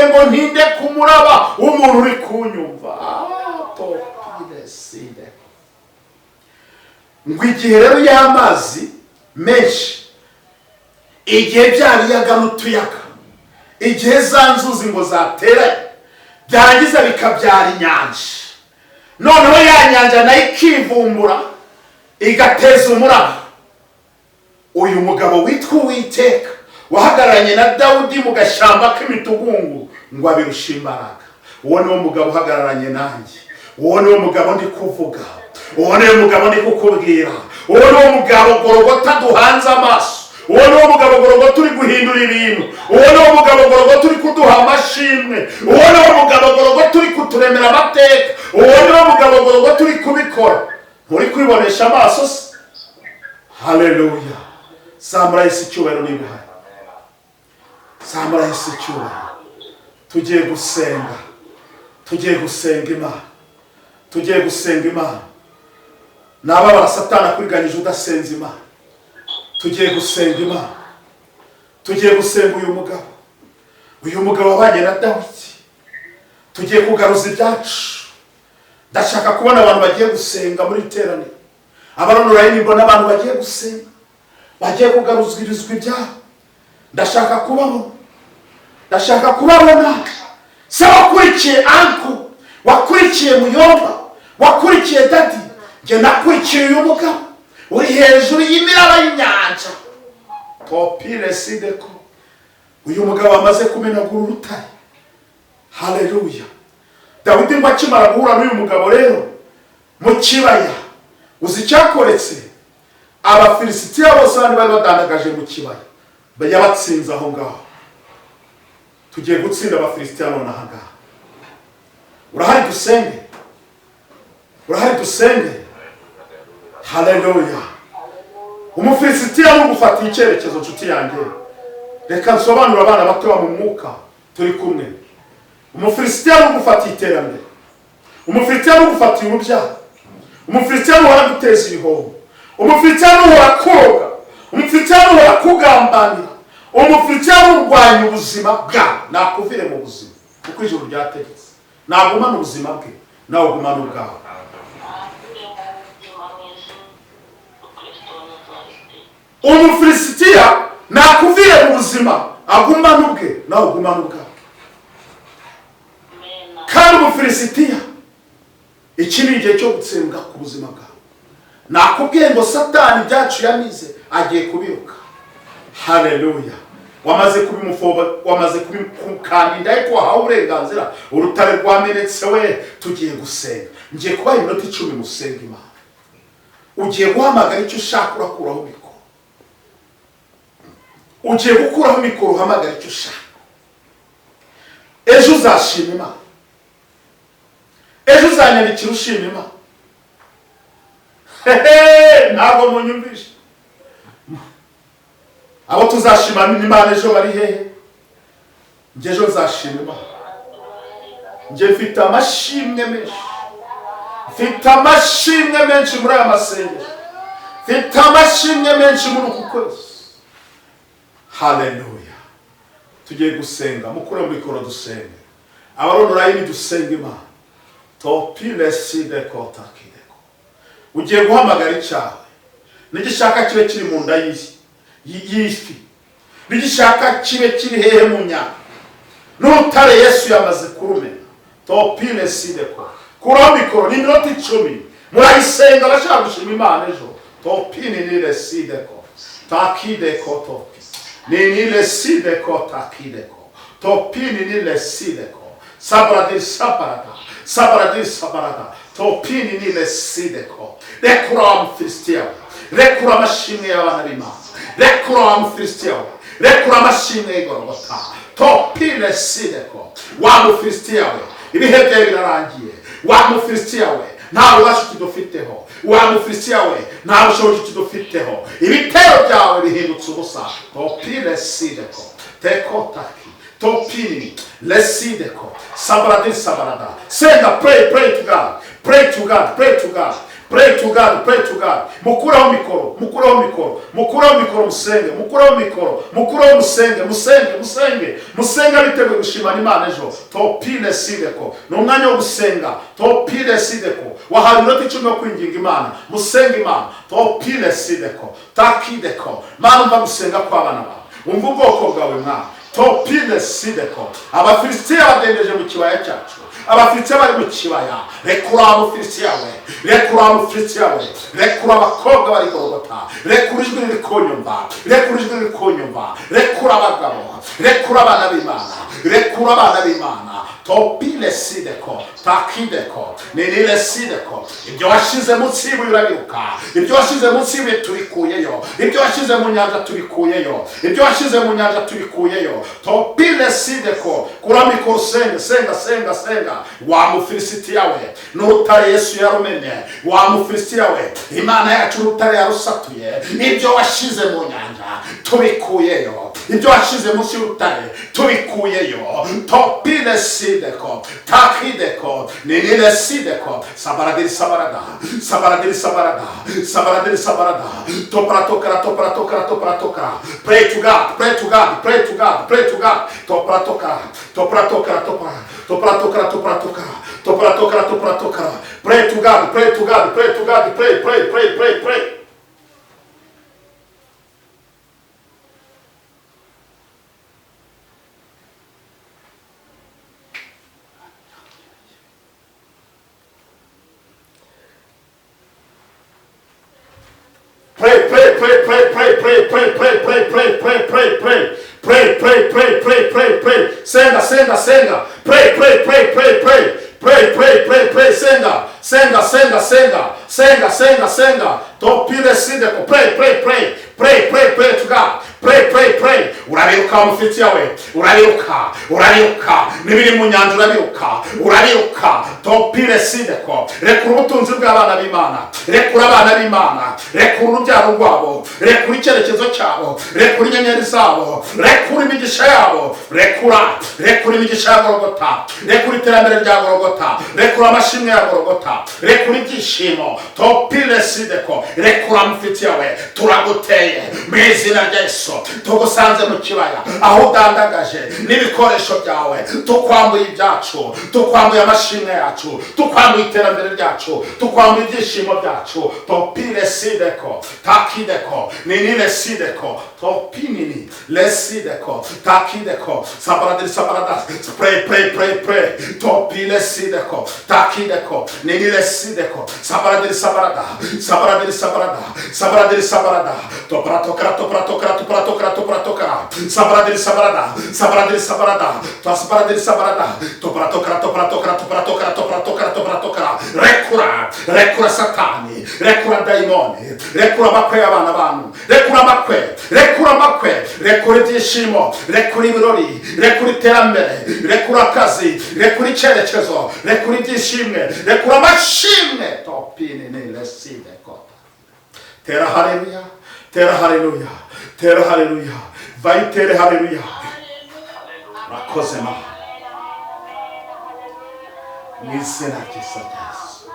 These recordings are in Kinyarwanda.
yavuze ngo ntinde kumuraba umuntu uri kunyumva. Ngo igihe rero y'amazi menshi, igihe bya biyaga n'utuyaga, igihe za nzuzi ngo zateranye byarangiza bikabyara inyanja, noneho ya nyanja nayo ikivumbura igateza umuraba, uyu mugabo witwa Uwiteka wahagararanye na Dawudi mu gashyamba k'imitugungu ngo abirusha imbaraga. Uwo niwo mugabo uhagararanye nanjye, uwo niwo mugabo ndi kuvuga, uwo niwo mugabo ndi kukubwira, uwo niwo mugabo Gologota duhanze amaso, uwo niwo mugabo Gologota uri guhindura ibintu, uwo niwo mugabo Gologota uri kuduha amashimwe, uwo niwo mugabo Gologota uri kuturemera amateka, uwo niwo mugabo Gologota uri kubikora. Nturi kwibonesha amaso se? Haleluya. Samura Yesu icyubahiro niba uhari. Samura Yesu icyubahiro. Tugiye gusenga, tugiye gusenga Imana, tugiye gusenga Imana. Nababara Satani akuriganyije udasenza Imana. Tugiye gusenga Imana, tugiye gusenga uyu mugabo wabanye na Dawidi. Tugiye kugaruza ibyacu. Ndashaka kubona abantu bagiye gusenga muri iteraniro. Abaronora y'imbo n'abantu bagiye gusenga, bagiye kugaruzwirizwa ibyabo. Ndashaka kubabona. Se wakurikiye anku, wakurikiye muyomba, wakurikiye dadi, nge nakurikiye uyu mugabo uri hejuru y'imiraba y'inyanja. Topile sideko. Uyu mugabo amaze kumenagura urutare. Haleluya. Dawidi ngo akimara guhura n'uyu mugabo rero mu kibaya, uzi icyakoretse? Abafilisitiya bose bari badandagaje mu kibaya, yabatsinze aho ngaho. Tugiye gutsinda abafilisitiya none aha ngaha. Urahari dusenge? Urahari dusenge? Haleluya. Umufilisitiya n'ugufata icyerekezo nshuti yanjye. Reka nsobanura abana bato mu mwuka turi kumwe. Umufilisitiya n'ugufata iterambere, umufilisitiya n'ugufata urubyaro, umufilisitiya n'uhora guteza ibihombo, umufilisitiya n'uhora koga, umufilisitiya n'uhora kugambanira, umufilisitiya n'urwanya ubuzima bwawe. Nakuvire mu buzima kuko ijuru ryategetse. Nagumana ubuzima bwe, nawe ugumana ubwawe. Umufilisitiya nakuvire mu buzima, agumana ubwe, nawe ugumana ubwawe. Kandi umufilisitiya, iki ni igihe cyo gutsembwa ku buzima bwawe. Nakubwiye ngo Satani byacu yamize agiye kubiruka. Haleluya. Wamaze kubimufoba, wamaze kubimukandinda, ariko wahawe uburenganzira. Urutare rwamenetse we. Tugiye gusenga. Ngiye kubaha iminota 10 musenga Imana. Ugiye guhamagara icyo ushaka, urakuraho mikoro. Ugiye gukuraho mikoro, uhamagara icyo ushaka. Ejo uzashima Imana. Ejo uzanyandikira ushima Imana. Ntabwo munyumvishe. Abo tuzashima Imana ejo bari hehe? Nge ejo nzashima Imana. Nge mfite amashimwe menshi. Mfite amashimwe menshi muri aya masengesho. Mfite amashimwe menshi muri uku kwezi. Haleluya. Tugiye gusenga, mukure mu mikoro dusenge. Abaronora y'ini dusenga Imana. Topile sideko takideko. Ugiye guhamagara icyawe. Nigishaka kibe kiri mu nda y'ifi. Nigishaka kibe kiri hehe mu nyanja. N'urutare Yesu yamaze kurumena. Topile sideko. Kuraho mikoro ni minota 10. Murayisenga bashaka gushima Imana ejo. Topine ni le sideko. Takideko topi. Ni le sideko takideko. Topine ni le sideko. Sabradi sabarada. Sabaradi sabarada. Topini ni le sideko. Rekura Umufilisitiya. Rekura amashimwe y'abana b'Imana. Rekura Umufilisitiya. Rekura amashimwe y'Igorogota. Topile sideko. Wa Mufilisitiya we. Ibihe byawe birarangiye. Wa Mufilisitiya we. Nta bubasha kidufiteho. Wa Mufilisitiya we. Nta bushobozi kidufiteho. Ibitero byawe bihindutse ubusa. Topile sideko. Tekotaki. Topini, lesideko, sabaradi sabarada. Send a pray to God, pray to God, pray to God, Pray to God, pray to God. Mukuraho mikoro, mukuraho mikoro, mukuraho mikoro musenge, mukuraho mikoro, mukuraho musenge, musenga biteguye gushimana Imana ejo. Topile sideko. N'umwanya wo gusenga. Topile sideko. Wahawe iminota 10 yo kwinginga Imana. Musenge Imana. Topile sideko. Takideko. Mana umva gusenga kw'abana bawe. Umva ubwoko bwawe Mwana. Topile sideko. Abafilisitiya badendeje mu kibaya cyacu. Abafilistiya bari mu kibaya. Rekura Abafilistiya we. Rekura Abafilistiya we. Rekura abakobwa bari Golgota. Rekura ijwi riri kunyumva. Rekura ijwi riri kunyumva. Rekura abagabo. Rekura abana b'Imana. Rekura abana b'Imana. Topile sideko. Takideko. Ninile sideko. Ibyo washize munsi y'ibuye urabiruka. Ibyo washize munsi y'ibuye turikuyeyo. Ibyo washize mu nyanja turikuyeyo. Ibyo washize mu nyanja turikuyeyo. Topile sideko. Kura mikoro senga. Wa Mufilisitiya we. N'urutare Yesu yarumenye. Wa Mufilisitiya we. Imana yacu urutare yarusatuye. Ibyo washize mu nyanja turikuyeyo. Ibyo washize munsi y'urutare turikuyeyo. Topile sideko. Takideko. Ninile sideko. Sabaradiri sabarada. Topratokara. Pray to God. Topratokara. Pray to God. Pray. Senga. Pray. Senga. Topile sideko. Pray to God. Pray. Urabiruka Umufilistiya we. Urabiruka. Nibiri mu nyanja urabiruka. Topile sideko. Rekura ubutunzi bw'abana b'Imana. Rekura abana b'Imana. Rekura urubyaro rwabo. Rekura icyerekezo cyabo. Rekura inyenyeri zabo. Rekura imigisha yabo. Rekura imigisha ya Golgota. Rekura iterambere rya Golgota. Rekura amashimwe ya Golgota. Rekura ibyishimo. Topile sideko. Rekura Umufilistiya we. Turaguteye mu izina rya Yesu. Tugusanze mu kibaya aho udandagaje n'ibikoresho byawe. Tukwambuye ibyacu. Tukwambuye amashimwe yacu. Tukwambuye iterambere ryacu. Tukwambuye ibyishimo byacu. Topile sideko. Takideko. Ninile sideko. Topinini. Lesideko. Takideko. Sabarada. Pray. Topile sideko. Takideko. Ninile sideko. Sabarada. Topratokara. Sabarada. Topratokara. Rekura Satani. Rekura daimoni. Rekura makwe y'abana bantu. Rekura makwe. Rekura ibyishimo. Rekura ibirori. Rekura iterambere. Rekura akazi. Rekura icyerekezo. Rekura ibyishimwe. Rekura amashimwe. Topini nile sideko. Tera haleluya. Vaitere haleluya. Rakoze ma. Nisena kisajas.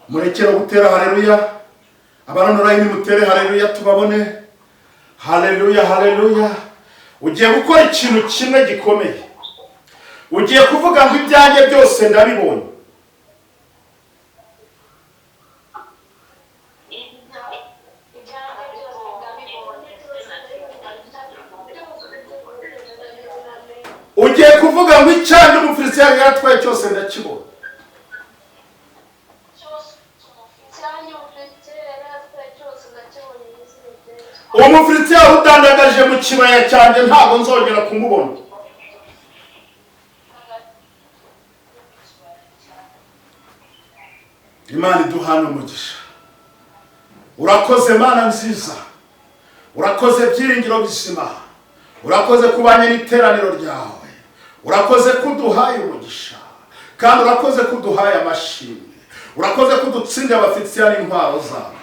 Murekera gutera haleluya. Abaranura mutere haleluya tubabone. Haleluya. Ugiye gukora ikintu kimwe gikomeye. Ugiye kuvuga ngo ibyanjye byose ndabibonye. Ugiye kuvuga ngo icyanjye Umufilistiya yaratwaye cyose ndakibona. Umufilistiya udandagaje mu kibaya cyanjye ntabwo nzongera kumubona. Imana iduhana umugisha. Urakoze Mana nziza. Urakoze byiringiro bizima. Urakoze kubanye n'iteraniro ryawe. Urakoze kuduhaye umugisha. Kandi urakoze kuduhaye amashimwe. urakoze ko dutsindira abafitiya n'intwaro zabo,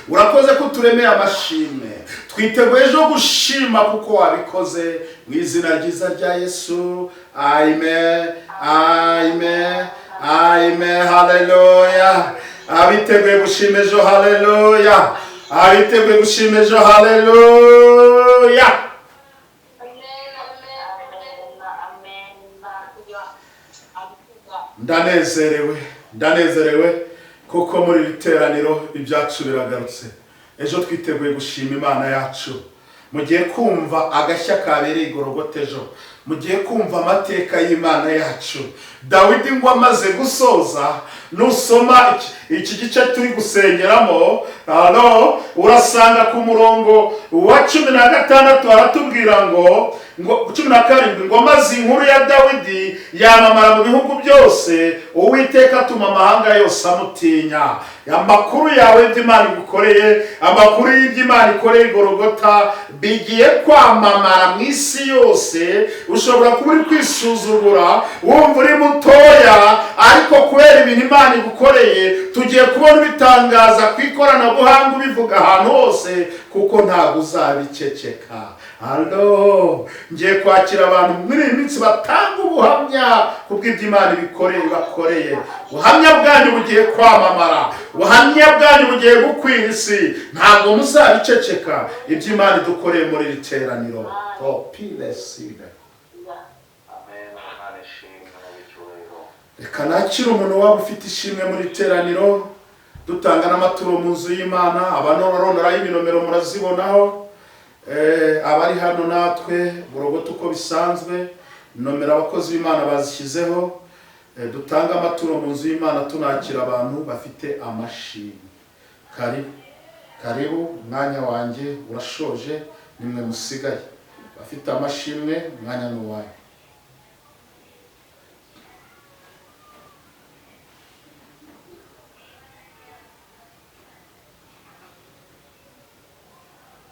urakoze ko turemeye amashimwe, twiteguye ejo gushima kuko wabikoze mu izina ryiza rya Yesu. Amen, amen, amen, haleluya. Abiteguye gushima ejo, haleluya. Abiteguye gushima ejo, haleluya. Ndanezerewe kuko muri iri teraniro ibyacu biragarutse. Ejo twiteguye gushima Imana yacu. Mugiye kumva agashya kabereye Igorogota ejo. Mugiye kumva amateka y'Imana yacu. Dawidi ngo amaze gusoza, nusoma iki gice turi gusengeramo, urasanga ku murongo wa 16 aratubwira ngo 17 ngo maze inkuru ya Dawidi yamamara mu bihugu byose, Uwiteka atuma amahanga yose amutinya. Amakuru yawe by'Imana igukoreye, amakuru y'Imana ikoreye Igorogota bigiye kwamamara mu isi yose. Ushobora kuba uri kwisuzugura wumva uri mutoya, ariko kubera ibintu Imana igukoreye tugiye kubona bitangaza ku ikoranabuhanga ubivuga ahantu hose, kuko ntabwo uzabiceceka. Ngiye kwakira abantu muri iyi minsi batanga ubuhamya kubw'ibyo Imana bakoreye. Ubuhamya bwanyu bugiye kwamamara, ubuhamya bwanyu bugiye gukwira isi, ntabwo muzabiceceka ibyo Imana idukoreye muri iri teraniro. Reka nakira umuntu waba ufite ishimwe muri teraniro, dutanga n'amaturo mu nzu y'Imana. Abanororondora y'iminomero murazibonaho, abari hano natwe Igorogota uko bisanzwe, nomero abakozi b'Imana bazishyizeho. Dutanga amaturo mu nzu y'Imana tunakira abantu bafite amashimwe. Karibu, mwanya wanjye urashoje, nimwe musigaye. Bafite amashimwe, mwanya n'uwaye.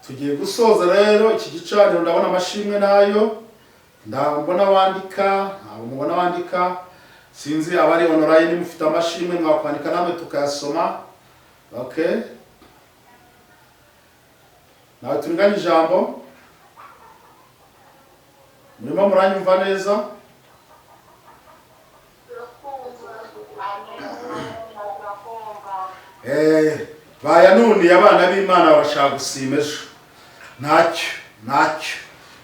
Tugiye gusoza rero iki gicaniro. Ndabona amashimwe nayo, ndabona wandika, mubona wandika. Sinzi abari online mufite amashimwe mwakwandika namwe tukayasoma. Okay, nawe tunganya ijambo. Murimo muranyumva neza? Bayanuniye abana b'Imana barashaka gusima ejo.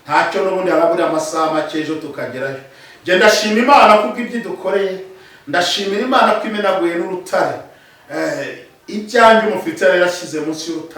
Ntacyo n'ubundi harabura amasaha make ejo tukagerayo. Nge ndashima Imana kubw'ibyo dukoreye. Ndashimira Imana ko imenaguye n'urutare. Ibyanjye umufite yarashyize munsi y'urutare.